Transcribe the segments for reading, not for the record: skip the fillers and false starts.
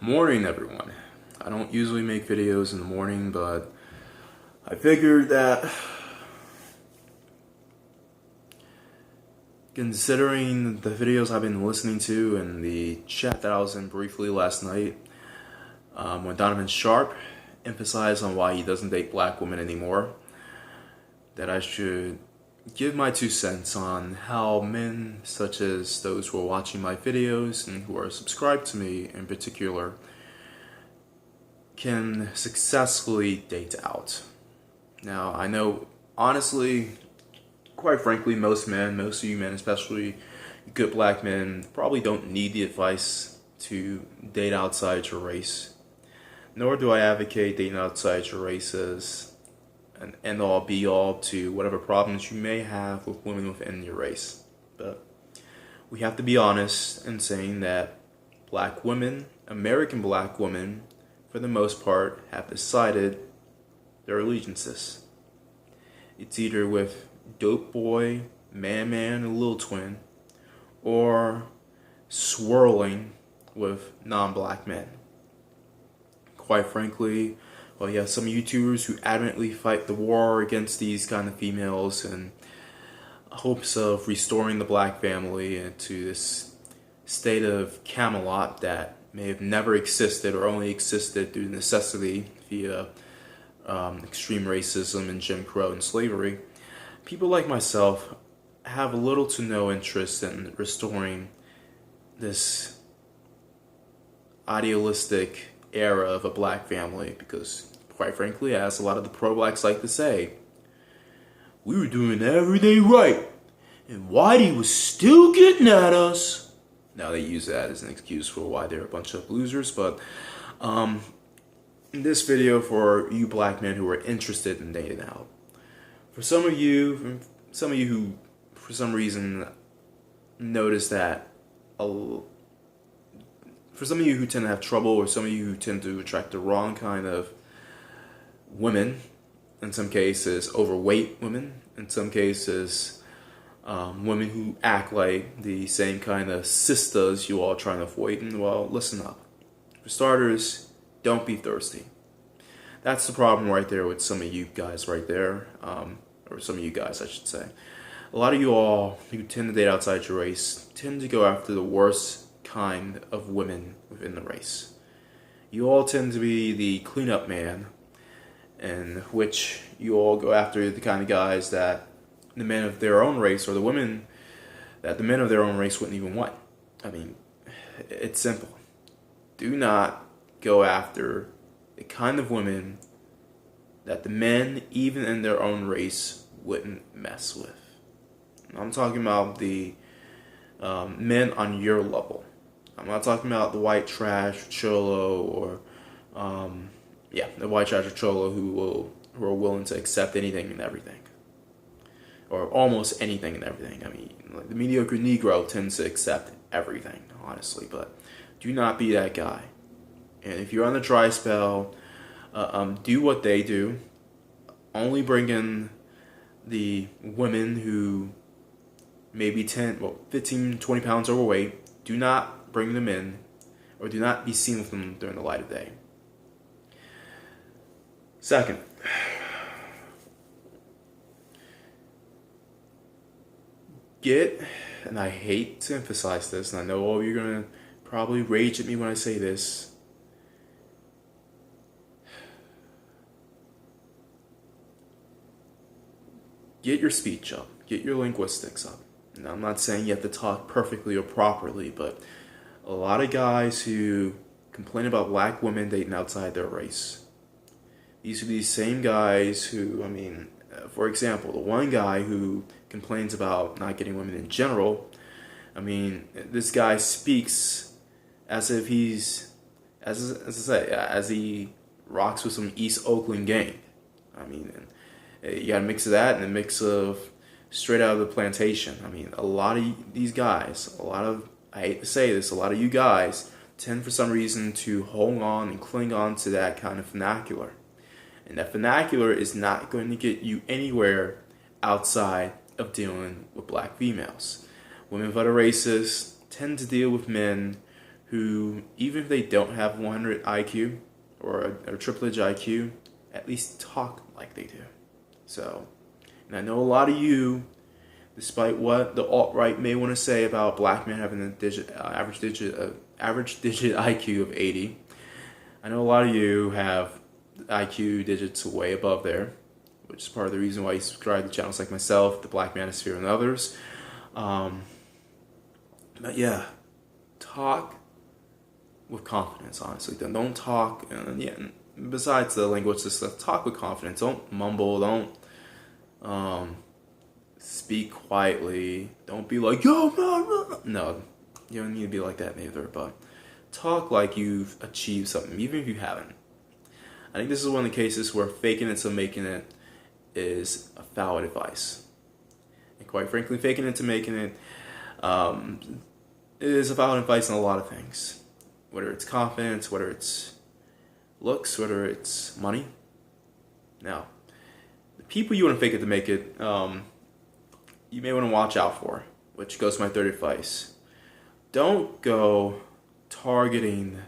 Morning, everyone. I don't usually make videos in the morning, but I figured that considering the videos I've been listening to and the chat that I was in briefly last night, when Donovan Sharp emphasized on why he doesn't date black women anymore, that I should give my 2 cents on how men such as those who are watching my videos and who are subscribed to me in particular can successfully date out. Now, I know, honestly, quite frankly, most of you men, especially good black men, probably don't need the advice to date outside your race. Nor do I advocate dating outside your race as an end-all be-all to whatever problems you may have with women within your race. But we have to be honest in saying that black women, American black women, for the most part, have decided their allegiances. It's either with Dope Boy, Man and Lil Twin, or swirling with non-black men. Quite frankly, well, you have some YouTubers who adamantly fight the war against these kind of females in hopes of restoring the black family into this state of Camelot that may have never existed or only existed due to necessity via extreme racism and Jim Crow and slavery. People like myself have little to no interest in restoring this idealistic era of a black family because, quite frankly, as a lot of the pro-blacks like to say, we were doing everything right, and Whitey was still getting at us. Now they use that as an excuse for why they're a bunch of losers, but in this video for you black men who are interested in dating out, for some of you who for some reason notice that for some of you who tend to have trouble, or some of you who tend to attract the wrong kind of women, in some cases overweight women, in some cases women who act like the same kind of sisters you all are trying to avoid, and well, listen up. For starters, don't be thirsty. That's the problem right there with some of you guys right there, or some of you guys I should say. A lot of you all who tend to date outside your race tend to go after the worst kind of women within the race. You all tend to be the cleanup man, in which you all go after the kind of guys that the men of their own race, or the women that the men of their own race wouldn't even want. I mean, it's simple. Do not go after the kind of women that the men, even in their own race, wouldn't mess with. I'm talking about the men on your level. I'm not talking about the white trash cholo, or the white trash or cholo who are willing to accept anything and everything, or almost anything and everything. I mean, like, the mediocre Negro tends to accept everything, honestly, but do not be that guy. And if you're on the dry spell, do what they do. Only bring in the women who may be 15, 20 pounds overweight. Do not bring them in, or do not be seen with them during the light of day. Second, and I hate to emphasize this, and I know all of you are going to probably rage at me when I say this, get your speech up, get your linguistics up. Now, I'm not saying you have to talk perfectly or properly, but a lot of guys who complain about black women dating outside their race, these are these same guys who, I mean, for example, the one guy who complains about not getting women in general, I mean, this guy speaks as if he's, as he rocks with some East Oakland gang. I mean, you got a mix of that and a mix of straight out of the plantation. I mean, a lot of these guys, I hate to say this, a lot of you guys tend for some reason to hold on and cling on to that kind of vernacular. And that vernacular is not going to get you anywhere outside of dealing with black females. Women of other races tend to deal with men who, even if they don't have 100 IQ or a triple digit IQ, at least talk like they do. So, and I know a lot of you, despite what the alt-right may want to say about black men having average digit IQ of 80, I know a lot of you have IQ digits way above there, which is part of the reason why you subscribe to channels like myself, the Black Manosphere, and others. But yeah, talk with confidence, honestly. Don't talk, besides the linguistic stuff, talk with confidence. Don't mumble, don't speak quietly. Don't be like, yo, man. No, you don't need to be like that neither, but talk like you've achieved something, even if you haven't. I think this is one of the cases where faking it to making it is a valid advice. And quite frankly, faking it to making it is a valid advice on a lot of things. Whether it's confidence, whether it's looks, whether it's money. Now, the people you want to fake it to make it, you may want to watch out for, which goes to my third advice. Don't go targeting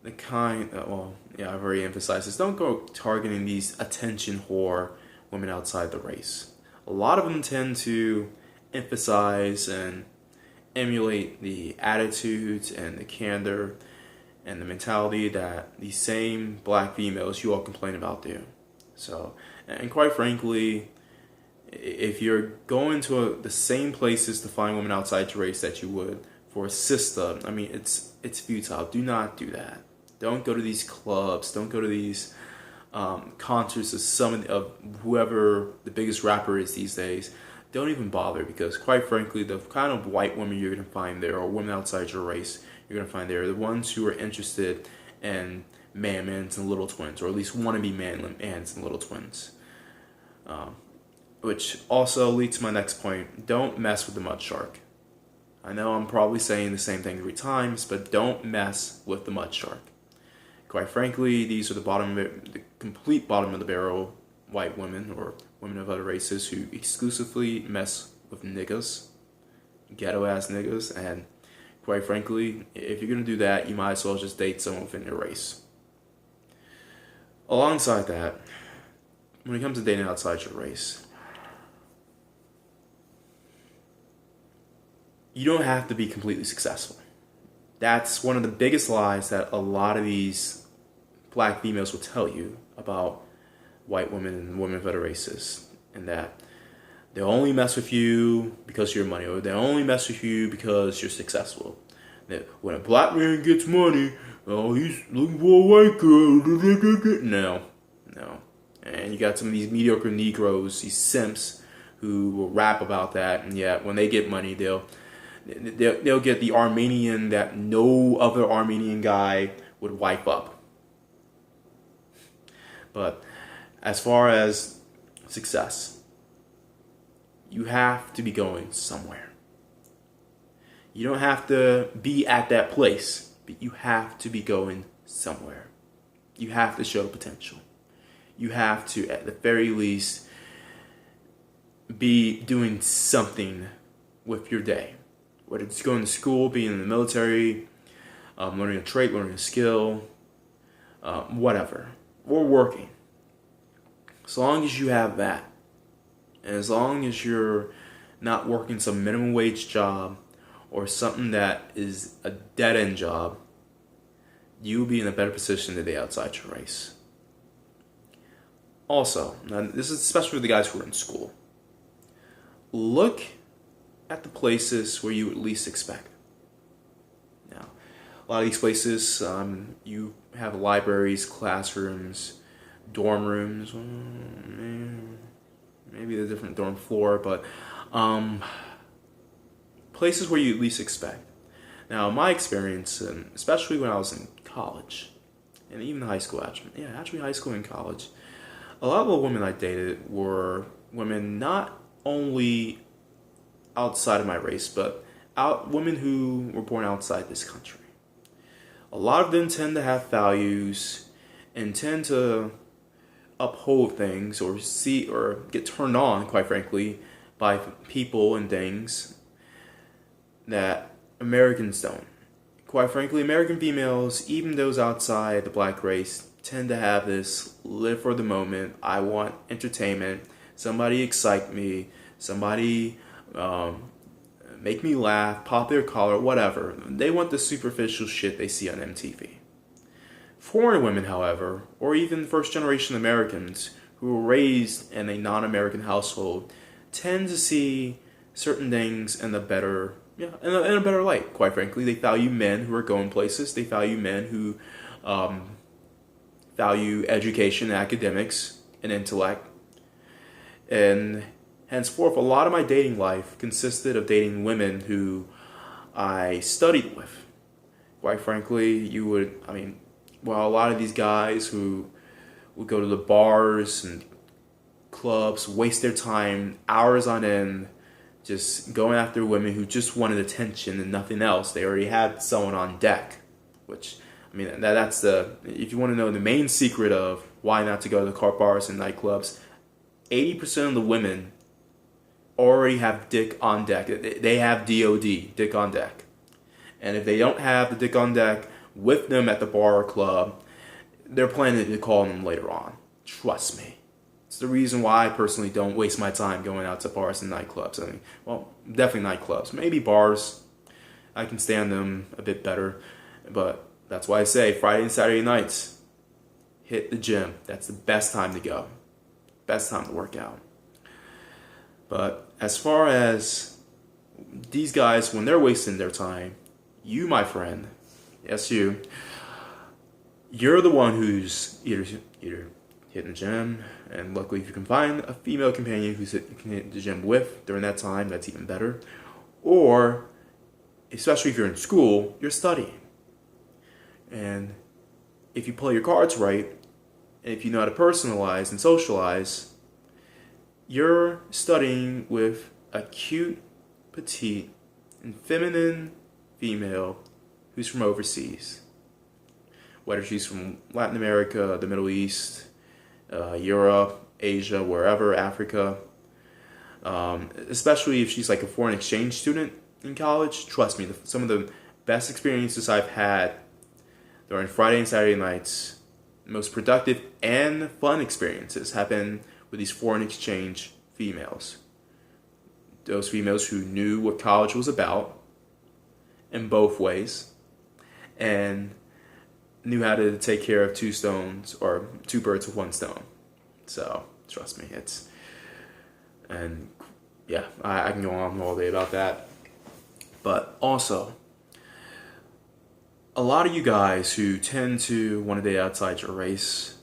the kind, I've already emphasized this. Don't go targeting these attention whore women outside the race. A lot of them tend to emphasize and emulate the attitudes and the candor and the mentality that these same black females you all complain about do. So, and quite frankly, if you're going to the same places to find women outside your race that you would for a sister, I mean, it's futile. Do not do that. Don't go to these clubs. Don't go to these concerts of whoever the biggest rapper is these days. Don't even bother, because quite frankly, the kind of white women you're going to find there, or women outside your race you're going to find there, are the ones who are interested in man-mans and little twins, or at least want to be man-mans and little twins. Which also leads to my next point. Don't mess with the mud shark. I know I'm probably saying the same thing 3 times, but don't mess with the mud shark. Quite frankly, these are the complete bottom of the barrel white women or women of other races who exclusively mess with niggas, ghetto ass niggas, and quite frankly, if you're gonna do that, you might as well just date someone within your race. Alongside that, when it comes to dating outside your race, you don't have to be completely successful. That's one of the biggest lies that a lot of these black females will tell you about white women and women of other races, and that they'll only mess with you because of your money, or they'll only mess with you because you're successful. That when a black man gets money, he's looking for a white girl. No. And you got some of these mediocre Negroes, these simps, who will rap about that, and yet when they get money, they'll get the Armenian that no other Armenian guy would wipe up. But as far as success, you have to be going somewhere. You don't have to be at that place, but you have to be going somewhere. You have to show potential. You have to, at the very least, be doing something with your day. Whether it's going to school, being in the military, learning a trade, learning a skill, whatever, or working. As long as you have that, and as long as you're not working some minimum wage job or something that is a dead-end job, you'll be in a better position today outside your race. Also, now this is especially for the guys who are in school. Look at the places where you would least expect. Now, a lot of these places, you have libraries, classrooms, dorm rooms, maybe a different dorm floor, but places where you least expect. Now, my experience, especially when I was in college, and even high school, actually high school and college, a lot of the women I dated were women not only outside of my race, but women who were born outside this country. A lot of them tend to have values and tend to uphold things or get turned on, quite frankly, by people and things that Americans don't. Quite frankly, American females, even those outside the black race, tend to have this live for the moment. I want entertainment. Somebody excite me. Somebody make me laugh, pop their collar, whatever. They want the superficial shit they see on MTV. Foreign women, however, or even first-generation Americans who were raised in a non-American household, tend to see certain things in a better light. Quite frankly, they value men who are going places. They value men who value education, academics, and intellect. And henceforth, a lot of my dating life consisted of dating women who I studied with. Quite frankly, a lot of these guys who would go to the bars and clubs, waste their time hours on end, just going after women who just wanted attention and nothing else. They already had someone on deck, which, that's if you want to know the main secret of why not to go to the car bars and nightclubs, 80% of the women already have dick on deck. They have DOD, dick on deck. And if they don't have the dick on deck with them at the bar or club, they're planning to call them later on. Trust me. It's the reason why I personally don't waste my time going out to bars and nightclubs. Definitely nightclubs. Maybe bars. I can stand them a bit better. But that's why I say Friday and Saturday nights, hit the gym. That's the best time to go. Best time to work out. But as far as these guys, when they're wasting their time, you, my friend, yes, you're the one who's either hitting the gym, and luckily if you can find a female companion who's hitting the gym with during that time, that's even better. Or, especially if you're in school, you're studying. And if you play your cards right, and if you know how to personalize and socialize, you're studying with a cute, petite, and feminine female who's from overseas. Whether she's from Latin America, the Middle East, Europe, Asia, wherever, Africa. Especially if she's like a foreign exchange student in college. Trust me, some of the best experiences I've had during Friday and Saturday nights, most productive and fun experiences happen with these foreign exchange females. Those females who knew what college was about in both ways and knew how to take care of two birds with one stone. So trust me, I can go on all day about that. But also, a lot of you guys who tend to want to date outside your race,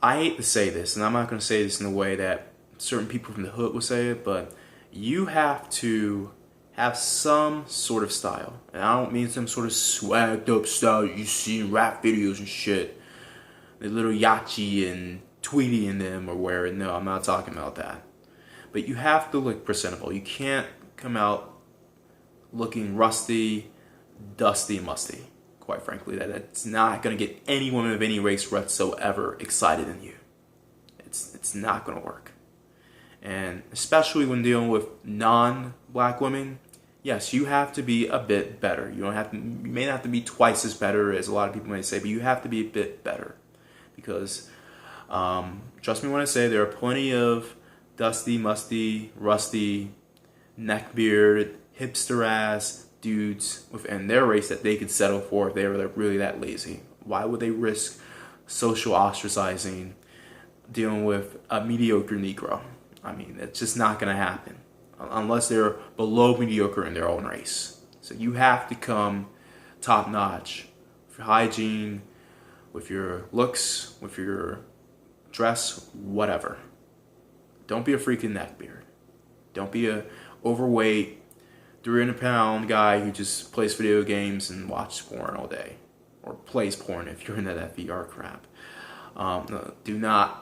I hate to say this, and I'm not going to say this in the way that certain people from the hood would say it, but you have to have some sort of style. And I don't mean some sort of swagged up style you see in rap videos and shit. The little Yachi and Tweety in them are wearing. No, I'm not talking about that. But you have to look presentable. You can't come out looking rusty, dusty, musty. Quite frankly, that's not going to get any woman of any race whatsoever excited in you. It's not going to work. And especially when dealing with non-black women, yes, you have to be a bit better. You may not have to be twice as better as a lot of people may say, but you have to be a bit better. Because, trust me when I say there are plenty of dusty, musty, rusty, neckbeard, hipster-ass dudes within their race that they could settle for if they were really that lazy. Why would they risk social ostracizing dealing with a mediocre Negro? It's just not going to happen unless they're below mediocre in their own race. So you have to come top-notch with your hygiene, with your looks, with your dress, whatever. Don't be a freaking neckbeard. Don't be a overweight, 300-pound guy who just plays video games and watches porn all day. Or plays porn if you're into that VR crap. Do not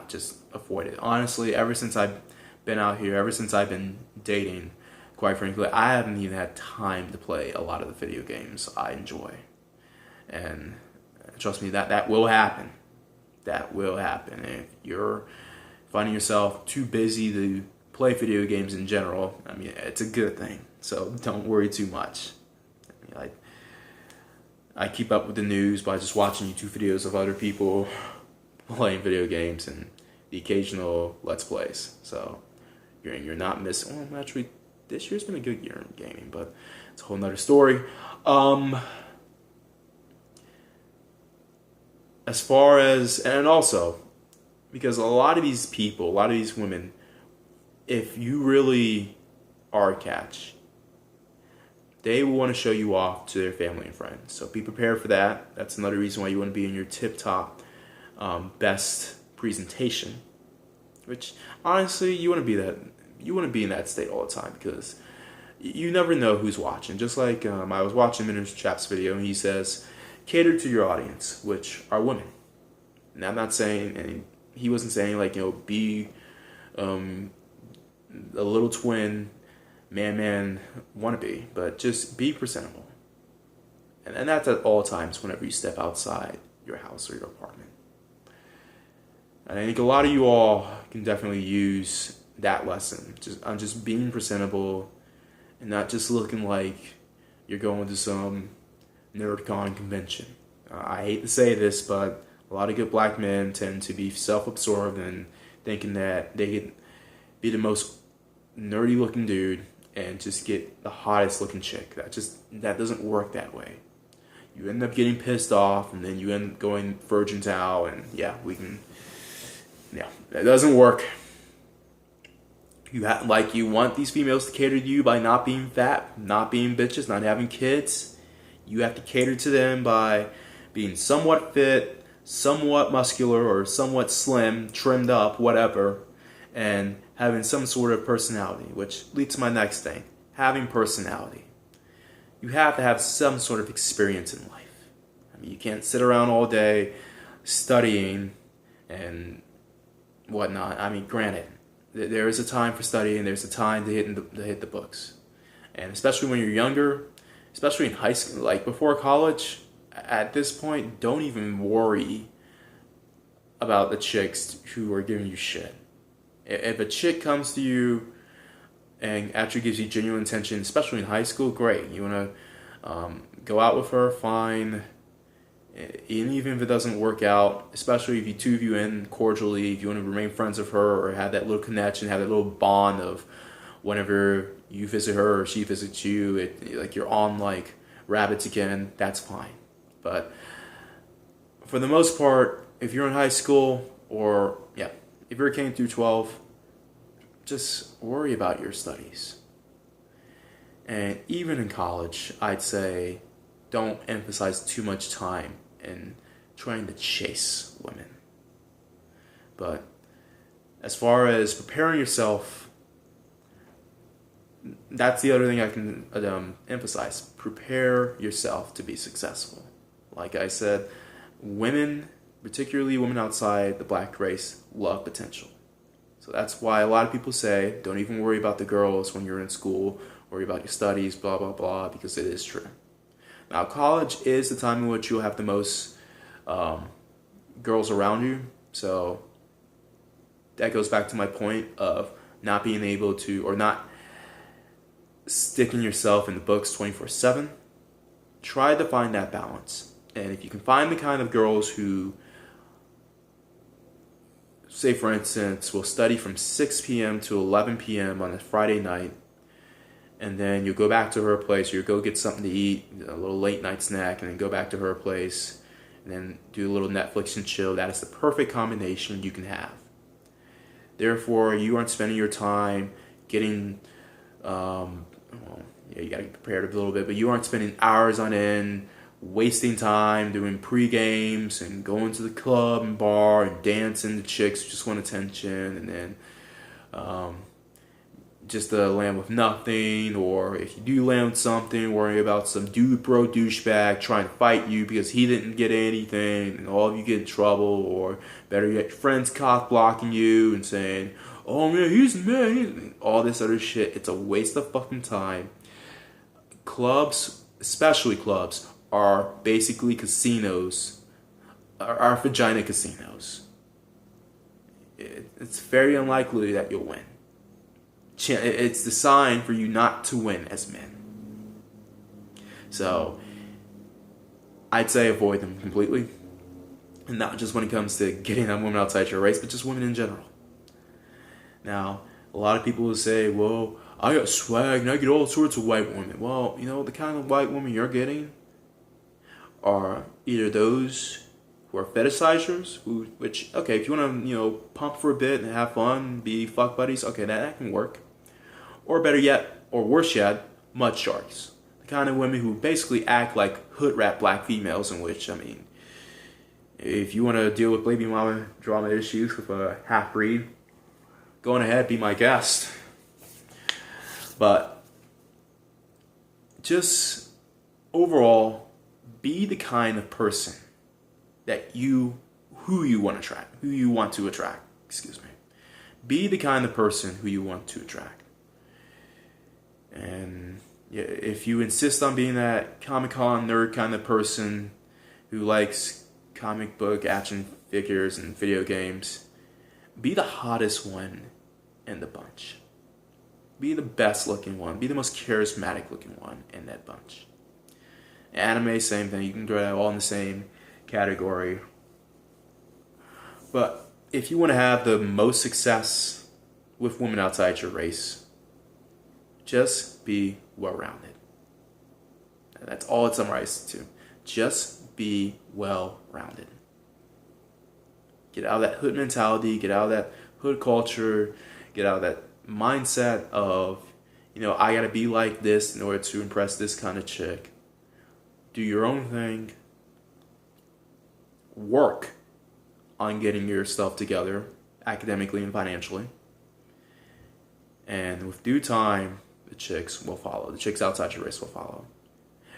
just avoid it. Honestly, ever since I've been out here, ever since I've been dating, quite frankly, I haven't even had time to play a lot of the video games I enjoy. And trust me, that will happen. That will happen. And if you're finding yourself too busy to play video games in general, I mean, it's a good thing. So don't worry too much. I mean, I keep up with the news by just watching YouTube videos of other people playing video games and the occasional Let's Plays. So you're not missing. Well, actually, this year's been a good year in gaming, but it's a whole nother story. As far as, and also, because a lot of these people, a lot of these women, if you really are a catch, they will want to show you off to their family and friends. So be prepared for that. That's another reason why you want to be in your tip-top best presentation. Which, honestly, you want to be in that state all the time, because you never know who's watching. Just like I was watching Mr. Chap's video, and he says, cater to your audience, which are women. And I'm not saying, and he wasn't saying like, be a little twin man wannabe, but just be presentable. And that's at all times whenever you step outside your house or your apartment. And I think a lot of you all can definitely use that lesson on just being presentable and not just looking like you're going to some NerdCon convention. I hate to say this, but a lot of good black men tend to be self-absorbed and thinking that they can be the most nerdy looking dude and just get the hottest looking chick. That doesn't work that way. You end up getting pissed off, and then you end up going virgin towel, and that doesn't work. You want these females to cater to you by not being fat, not being bitches, not having kids. You have to cater to them by being somewhat fit, somewhat muscular, or somewhat slim, trimmed up, whatever, and having some sort of personality, which leads to my next thing, having personality. You have to have some sort of experience in life. I mean, you can't sit around all day studying and whatnot. I mean, granted, there is a time for studying, there's a time to hit the books. And especially when you're younger, especially in high school, like before college, at this point, don't even worry about the chicks who are giving you shit. If a chick comes to you and actually gives you genuine attention, especially in high school, great. You want to go out with her, fine. And even if it doesn't work out, especially if two of you end cordially, if you want to remain friends with her or have that little connection, have that little bond of whenever you visit her or she visits you, like you're on like rabbits again, that's fine. But for the most part, if you're in high school or if you're a K through 12, just worry about your studies. And even in college, I'd say don't emphasize too much time in trying to chase women. But as far as preparing yourself, that's the other thing I can emphasize. Prepare yourself to be successful. Like I said, women, particularly women outside the black race, love potential. So that's why a lot of people say, don't even worry about the girls when you're in school, worry about your studies, blah, blah, blah, because it is true. Now, college is the time in which you'll have the most girls around you. So that goes back to my point of not being able to, or not sticking yourself in the books 24/7. Try to find that balance. And if you can find the kind of girls who, say for instance, will study from 6 p.m. to 11 p.m. on a Friday night, and then you'll go back to her place, or you'll go get something to eat, a little late night snack, and then go back to her place, and then do a little Netflix and chill. That is the perfect combination you can have. Therefore, you aren't spending your time getting, you gotta get prepared a little bit, but you aren't spending hours on end, wasting time doing pre-games and going to the club and bar and dancing to chicks who just want attention, and then just land with nothing, or if you do land with something, worry about some dude bro douchebag trying to fight you because he didn't get anything, and all of you get in trouble, or better yet, your friends cock blocking you and saying, oh man, he's mad, all this other shit. It's a waste of fucking time. Clubs, especially clubs, are basically casinos, are vagina casinos. It's very unlikely that you'll win. it's the sign for you not to win as men. So I'd say avoid them completely. And not just when it comes to getting that woman outside your race, but just women in general. Now, a lot of people will say, well, I got swag and I get all sorts of white women. Well, the kind of white women you're getting are either those who are fetishizers, which, okay, if you want to, pump for a bit and have fun, be fuck buddies, okay, that can work. Or better yet, or worse yet, mud sharks. The kind of women who basically act like hood rat black females, in which, if you want to deal with baby mama drama issues with a half-breed, go on ahead, be my guest. But just overall, be the kind of person who you want to attract. Be the kind of person who you want to attract. And if you insist on being that Comic-Con nerd kind of person who likes comic book action figures and video games, be the hottest one in the bunch. Be the best looking one. Be the most charismatic looking one in that bunch. Anime, same thing. You can throw that all in the same category. But if you want to have the most success with women outside your race, just be well-rounded. That's all it summarizes to. Just be well-rounded. Get out of that hood mentality, get out of that hood culture, get out of that mindset of, I gotta be like this in order to impress this kind of chick. Do your own thing. Work on getting yourself together academically and financially. And with due time, the chicks will follow. The chicks outside your race will follow.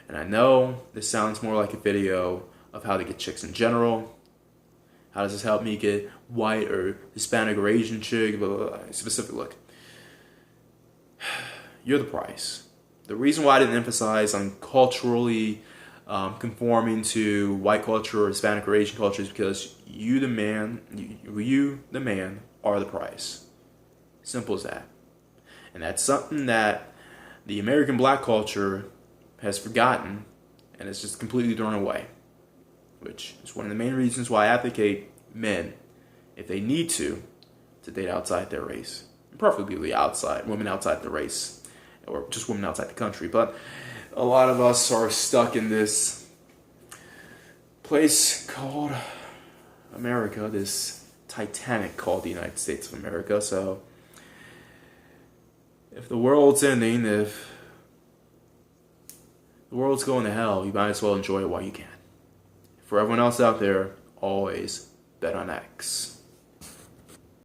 And I know this sounds more like a video of how to get chicks in general. How does this help me get white or Hispanic or Asian chick? Blah, blah, blah. Specific look. You're the prize. The reason why I didn't emphasize on culturally conforming to white culture or Hispanic or Asian culture is because you the man are the prize. Simple as that. And that's something that the American black culture has forgotten and it's just completely thrown away. Which is one of the main reasons why I advocate men, if they need to date outside their race. Preferably women outside the race. Or just women outside the country. But a lot of us are stuck in this place called America, this Titanic called the United States of America. So if the world's ending, if the world's going to hell, you might as well enjoy it while you can. For everyone else out there, always bet on X.